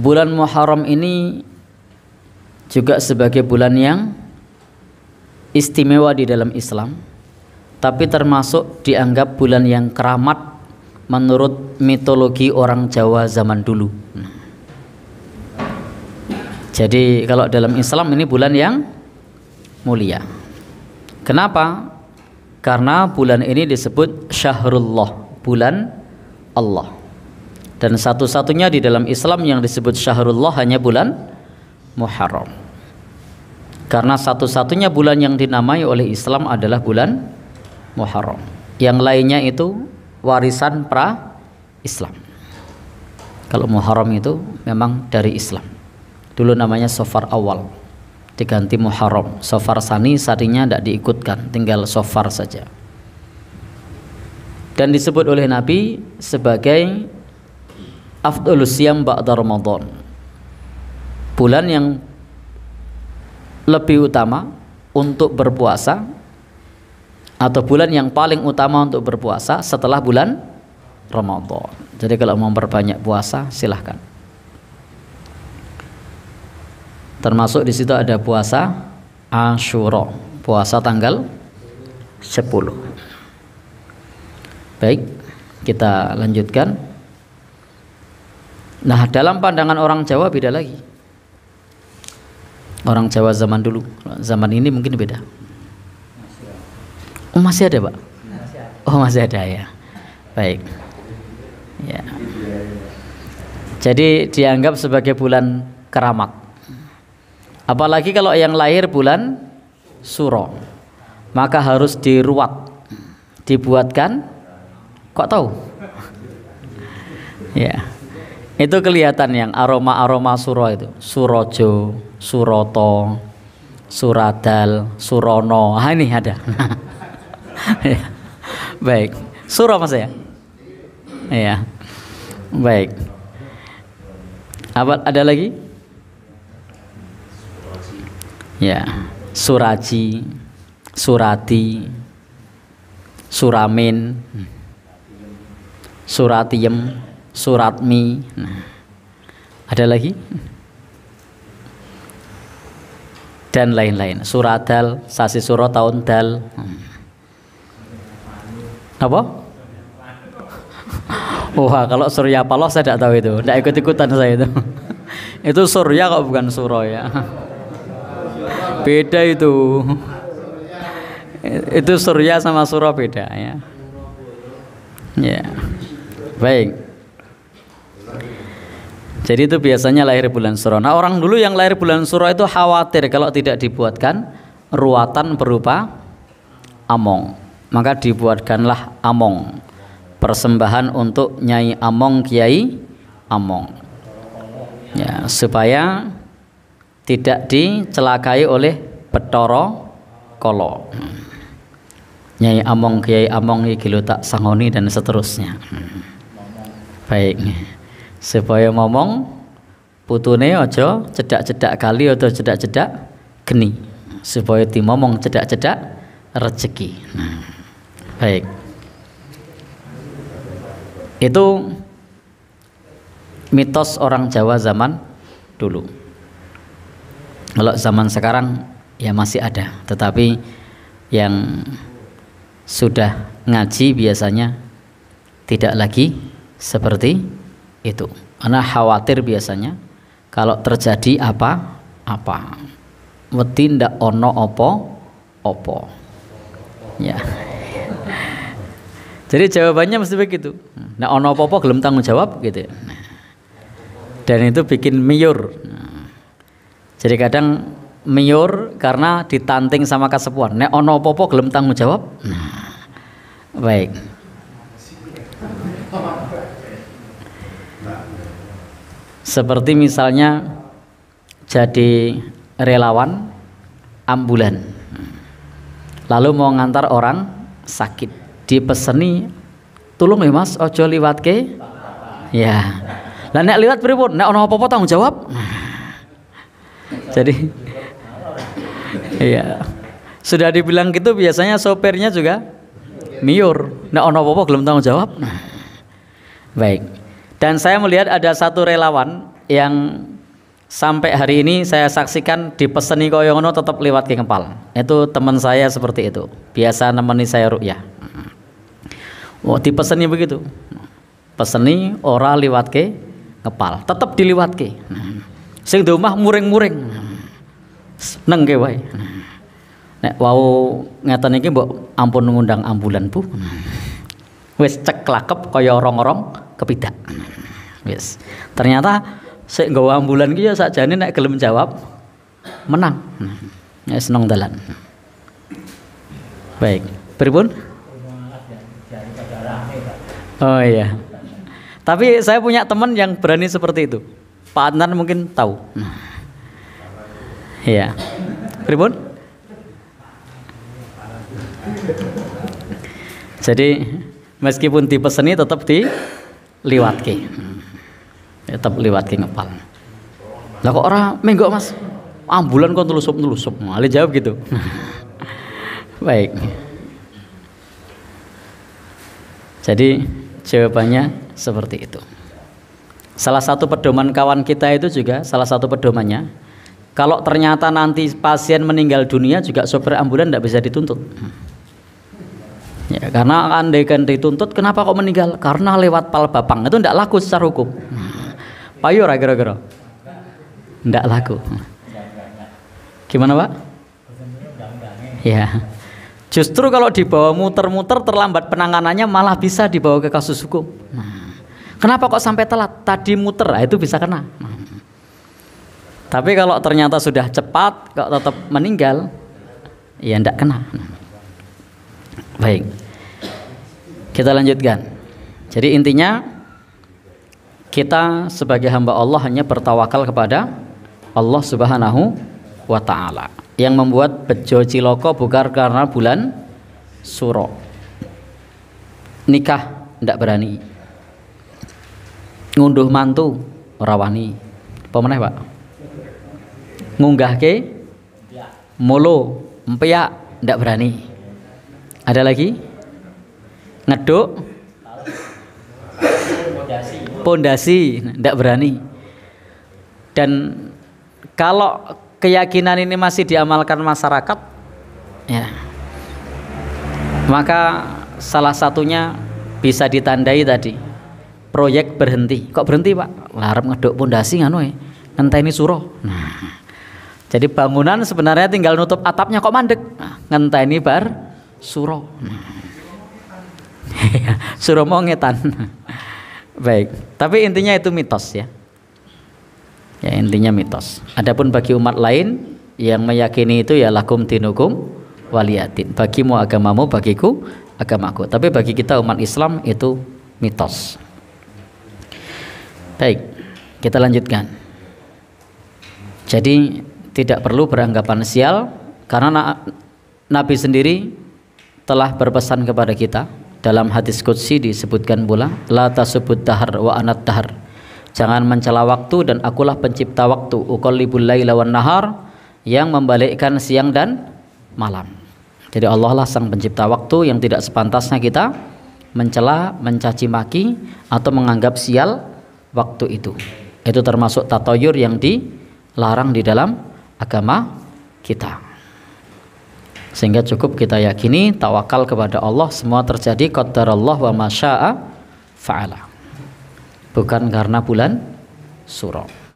bulan Muharram ini juga sebagai bulan yang istimewa di dalam Islam, tapi termasuk dianggap bulan yang keramat menurut mitologi orang Jawa zaman dulu. Jadi kalau dalam Islam ini bulan yang mulia. Kenapa? Karena bulan ini disebut Syahrullah, bulan Allah. Dan satu-satunya di dalam Islam yang disebut Syahrullah hanya bulan Muharram. Karena satu-satunya bulan yang dinamai oleh Islam adalah bulan Muharram. Yang lainnya itu warisan pra-Islam. Kalau Muharram itu memang dari Islam. Dulu namanya Safar awal, diganti Muharram. Safar sani sarinya tidak diikutkan, tinggal Safar saja. Dan disebut oleh Nabi sebagai afdhalus siyam ba'da Ramadan, bulan yang lebih utama untuk berpuasa, atau bulan yang paling utama untuk berpuasa setelah bulan Ramadan. Jadi kalau mau memperbanyak puasa silahkan. Termasuk di situ ada puasa Asyura, puasa tanggal 10. Baik, kita lanjutkan. Nah, dalam pandangan orang Jawa beda lagi. Orang Jawa zaman dulu, zaman ini mungkin beda. Oh, masih ada, Pak? Oh, masih ada ya. Baik. Ya. Jadi dianggap sebagai bulan keramat. Apalagi kalau yang lahir bulan Suro, maka harus diruat, dibuatkan. Kok tahu? Ya. Itu kelihatan yang aroma-aroma Suro itu. Surojo, Suroto, Suradal, Surono. Ah, ini ada. Ya. Baik. Suro Mas ya? Iya. Baik. Apa ada lagi? Ya. Suraji, Surati, Suramin, Suratiem, Suratmi. Nah, ada lagi? Dan lain-lain. Suradal, sasi suro tahun dal. Apa? Wah, kalau Surya Paloh saya tidak tahu itu. Tidak ikut-ikutan saya itu. Itu Surya kok bukan Suro ya. Beda itu. Itu Surya sama Suro beda ya. Ya. Baik. Jadi itu biasanya lahir bulan Suro. Nah, orang dulu yang lahir bulan Suro itu khawatir kalau tidak dibuatkan ruatan berupa among. Maka dibuatkanlah among, persembahan untuk Nyai Among, Kiai Among, ya, supaya tidak dicelakai oleh Bathara Kala. Nyai Among, Kiai Among iki lho tak sangoni dan seterusnya. Baik, supaya ngomong putune aja cedak-cedak kali atau cedak-cedak geni, supaya dimomong cedak-cedak rezeki. Baik. Itu mitos orang Jawa zaman dulu. Kalau zaman sekarang ya masih ada, tetapi yang sudah ngaji biasanya tidak lagi seperti itu. Karena khawatir biasanya kalau terjadi apa-apa. Wedi ndak ono opo-opo. Ya. Jadi jawabannya mesti begitu. Nah, ono apa-apa gelem tanggung jawab gitu. Dan itu bikin miyur. Jadi kadang miyur karena ditanting sama kasepuan. Nek ono apa-apa gelem tanggung jawab. Baik. Seperti misalnya jadi relawan ambulan. Lalu mau ngantar orang sakit. Dipeseni tulung ya Mas ojo liwatke ya. Lah nek liwat pripun? Nek ana apa-apa tanggung jawab. Jadi iya. Sudah dibilang gitu biasanya sopirnya juga miur. Nek ana apa-apa gelem tanggung jawab. Baik. Dan saya melihat ada satu relawan yang sampai hari ini saya saksikan dipeseni kaya ngono tetap liwat ke ngepal. Itu teman saya seperti itu. Biasa nemeni saya ruqyah. Oh, dipeseni begitu. Peseni ora liwat ke ngepal, tetap diliwat ke. Sing di omah muring-muring. Seneng ke wae. Nek wau ngeten iki mbok ampun ngundang ambulan Bu. Wis cek lakep kaya orang-orang kepidak. Wis. Ternyata sik nggawa ambulan ki ya sakjane nek gelem jawab menang. Ya seneng dalan. Baik. Pripun? Oh iya. Tapi saya punya teman yang berani seperti itu. Pak Adnan mungkin tahu. Iya. Pripun? Jadi meskipun dipeseni tetap diliwatke. Tetap liwatke ngepal. Lah kok ora menggok Mas? Ambulan kok telusup-telusup. Malah jawab gitu. Baik. Jadi jawabannya seperti itu. Salah satu pedoman kawan kita itu juga salah satu pedomannya, kalau ternyata nanti pasien meninggal dunia juga sopir ambulan tidak bisa dituntut. Ya, karena andaikan dituntut, kenapa kok meninggal? Karena lewat pal bapang, itu tidak laku secara hukum. Payu ora kira-kira? Tidak laku. Gimana Pak? Ya. Justru kalau dibawa muter-muter terlambat penanganannya malah bisa dibawa ke kasus hukum. Kenapa kok sampai telat? Tadi muter, itu bisa kena. Tapi kalau ternyata sudah cepat kok tetap meninggal, ya tidak kena. Baik, kita lanjutkan. Jadi intinya kita sebagai hamba Allah hanya bertawakal kepada Allah Subhanahu wa Ta'ala. Yang membuat bejo ciloko bukan karena bulan Suro. Nikah tidak berani, ngunduh mantu ora wani. Apa meneh Pak? Ngunggahke molo empiak tidak berani. Ada lagi? Ngeduk pondasi tidak berani. Dan kalau keyakinan ini masih diamalkan masyarakat, ya, maka salah satunya bisa ditandai tadi, proyek berhenti. Kok berhenti Pak? Larap ngeduk pondasi nganu ngenteni suro. Nah, jadi bangunan sebenarnya tinggal nutup atapnya kok mandek. Nah, ngenteni bar suro. Suro mau ngetan. Baik, tapi intinya itu mitos ya. Ya intinya mitos. Adapun bagi umat lain yang meyakini itu ya lakum dinukum waliyadin. Bagimu agamamu, bagiku agamaku. Tapi bagi kita umat Islam itu mitos. Baik, kita lanjutkan. Jadi tidak perlu beranggapan sial karena Nabi sendiri telah berpesan kepada kita dalam hadis qudsi disebutkan pula la tasubud dahar wa anat dahar. Jangan mencela waktu dan akulah pencipta waktu. Uqallibul laila wan nahar, yang membalikkan siang dan malam. Jadi Allah lah sang pencipta waktu yang tidak sepantasnya kita mencela, mencaci maki atau menganggap sial waktu itu. Itu termasuk tatoyur yang dilarang di dalam agama kita. Sehingga cukup kita yakini, tawakal kepada Allah, semua terjadi qadarallah wa masya'a fa'ala. Bukan karena bulan Suro.